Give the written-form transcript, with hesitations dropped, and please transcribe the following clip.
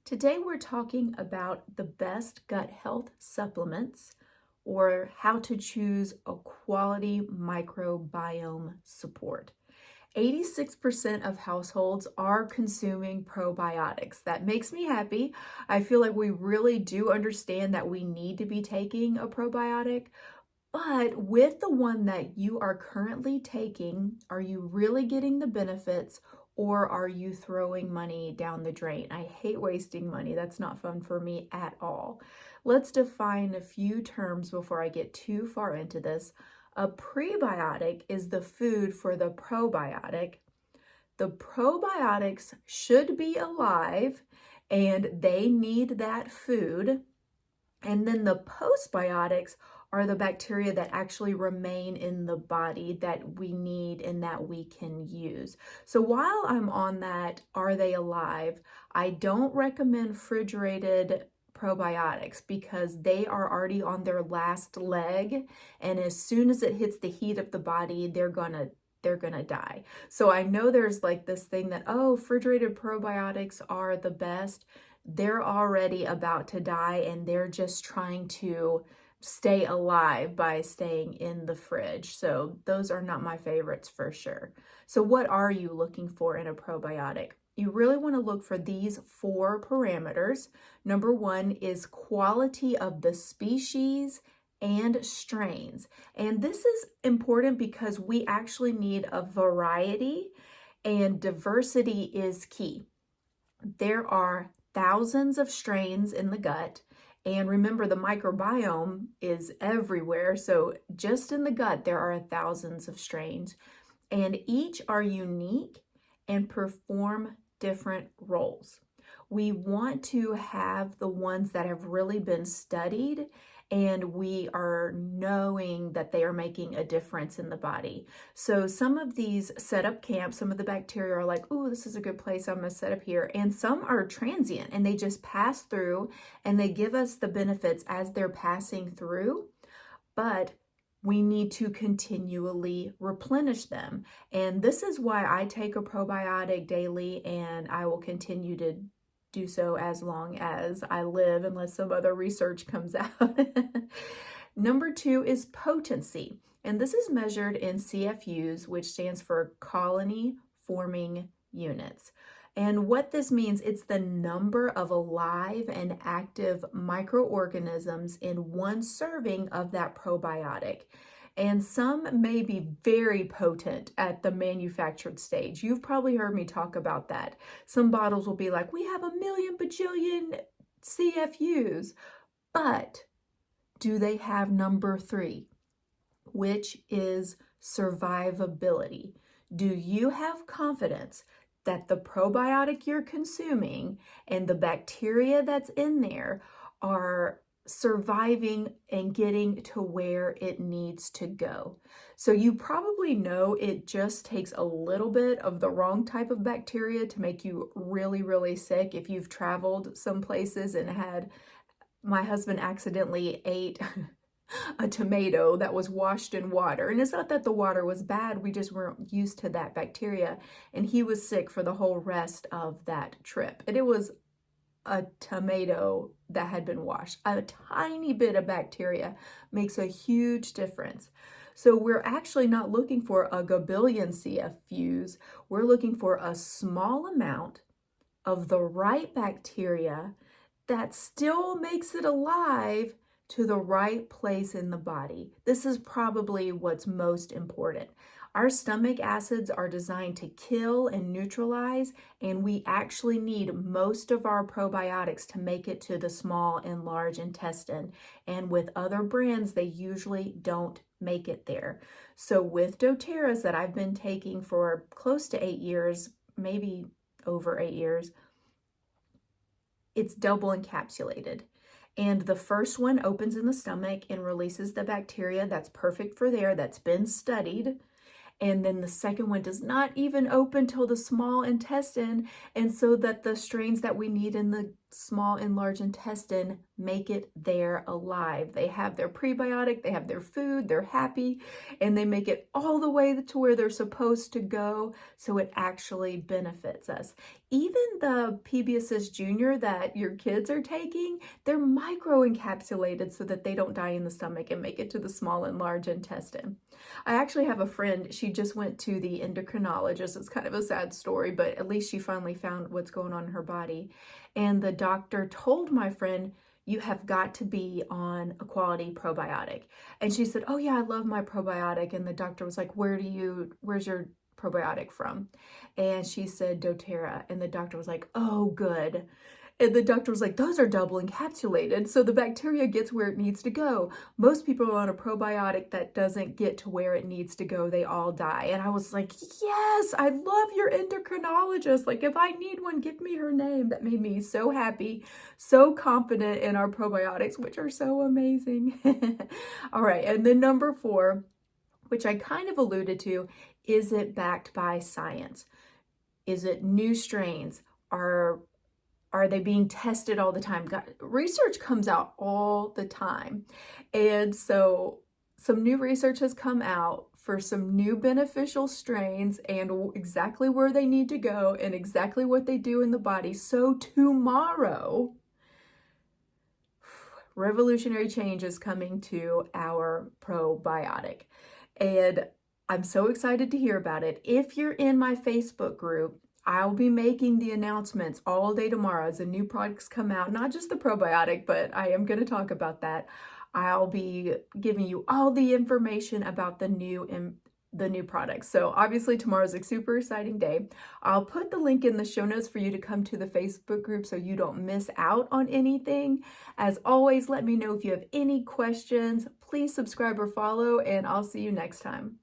Today we're talking about the best gut health supplements or how to choose a quality microbiome support. 86% of households are consuming probiotics. That makes me happy. I feel like we really do understand that we need to be taking a probiotic. But with the one that you are currently taking, are you really getting the benefits or are you throwing money down the drain? I hate wasting money. That's not fun for me at all. Let's define a few terms before I get too far into this. A prebiotic is the food for the probiotic. The probiotics should be alive and they need that food. And then the postbiotics are the bacteria that actually remain in the body that we need and that we can use. So while I'm on that, are they alive? I don't recommend refrigerated probiotics because they are already on their last leg, and as soon as it hits the heat of the body, they're gonna die. So I know there's like this thing that, oh, refrigerated probiotics are the best. They're already about to die and they're just trying to stay alive by staying in the fridge. So those are not my favorites for sure. So what are you looking for in a probiotic? You really want to look for these 4 parameters. Number 1 is quality of the species and strains. And this is important because we actually need a variety and diversity is key. There are thousands of strains in the gut. And remember, the microbiome is everywhere. So just in the gut, there are thousands of strains. And each are unique and perform different roles. We want to have the ones that have really been studied and we are knowing that they are making a difference in the body. So some of these setup camps, some of the bacteria are like, oh, this is a good place, I'm gonna set up here. And some are transient and they just pass through and they give us the benefits as they're passing through. But we need to continually replenish them. And this is why I take a probiotic daily and I will continue to do so as long as I live, unless some other research comes out. Number 2 is potency. And this is measured in CFUs, which stands for colony forming units. And what this means, it's the number of alive and active microorganisms in one serving of that probiotic. And some may be very potent at the manufactured stage. You've probably heard me talk about that. Some bottles will be like, we have 1,000,000 bajillion CFUs, but do they have number 3, which is survivability? Do you have confidence that the probiotic you're consuming and the bacteria that's in there are surviving and getting to where it needs to go? So you probably know it just takes a little bit of the wrong type of bacteria to make you really, really sick. If you've traveled some places and had, my husband accidentally ate a tomato that was washed in water. And it's not that the water was bad, we just weren't used to that bacteria. And he was sick for the whole rest of that trip. And it was a tomato that had been washed. A tiny bit of bacteria makes a huge difference. So we're actually not looking for a gabillion CFUs. We're looking for a small amount of the right bacteria that still makes it alive to the right place in the body. This is probably what's most important. Our stomach acids are designed to kill and neutralize, and we actually need most of our probiotics to make it to the small and large intestine. And with other brands, they usually don't make it there. So with doTERRA's that I've been taking for close to 8 years, maybe over 8 years, it's double encapsulated. And the first one opens in the stomach and releases the bacteria that's perfect for there, that's been studied. And then the second one does not even open till the small intestine. And so that the strains that we need in the small and large intestine make it there alive. They have their prebiotic, they have their food, they're happy, and they make it all the way to where they're supposed to go, so it actually benefits us. Even the PBSS Junior that your kids are taking, they're microencapsulated so that they don't die in the stomach and make it to the small and large intestine. I actually have a friend, she just went to the endocrinologist. It's kind of a sad story, but at least she finally found what's going on in her body. And the doctor told my friend, you have got to be on a quality probiotic. And she said, oh yeah, I love my probiotic. And the doctor was like, where's your probiotic from? And she said doTERRA. And the doctor was like, oh, good. And the doctor was like, those are double encapsulated, so the bacteria gets where it needs to go. Most people are on a probiotic that doesn't get to where it needs to go. They all die. And I was like, yes, I love your endocrinologist. Like, if I need one, give me her name. That made me so happy, so confident in our probiotics, which are so amazing. All right, and then number 4, which I kind of alluded to, is it backed by science? Is it new strains? Are they being tested all the time? Research comes out all the time. And so some new research has come out for some new beneficial strains and exactly where they need to go and exactly what they do in the body. So tomorrow, revolutionary change is coming to our probiotic. And I'm so excited to hear about it. If you're in my Facebook group, I'll be making the announcements all day tomorrow as the new products come out, not just the probiotic, but I am going to talk about that. I'll be giving you all the information about the new products. So obviously tomorrow's a super exciting day. I'll put the link in the show notes for you to come to the Facebook group so you don't miss out on anything. As always, let me know if you have any questions. Please subscribe or follow, and I'll see you next time.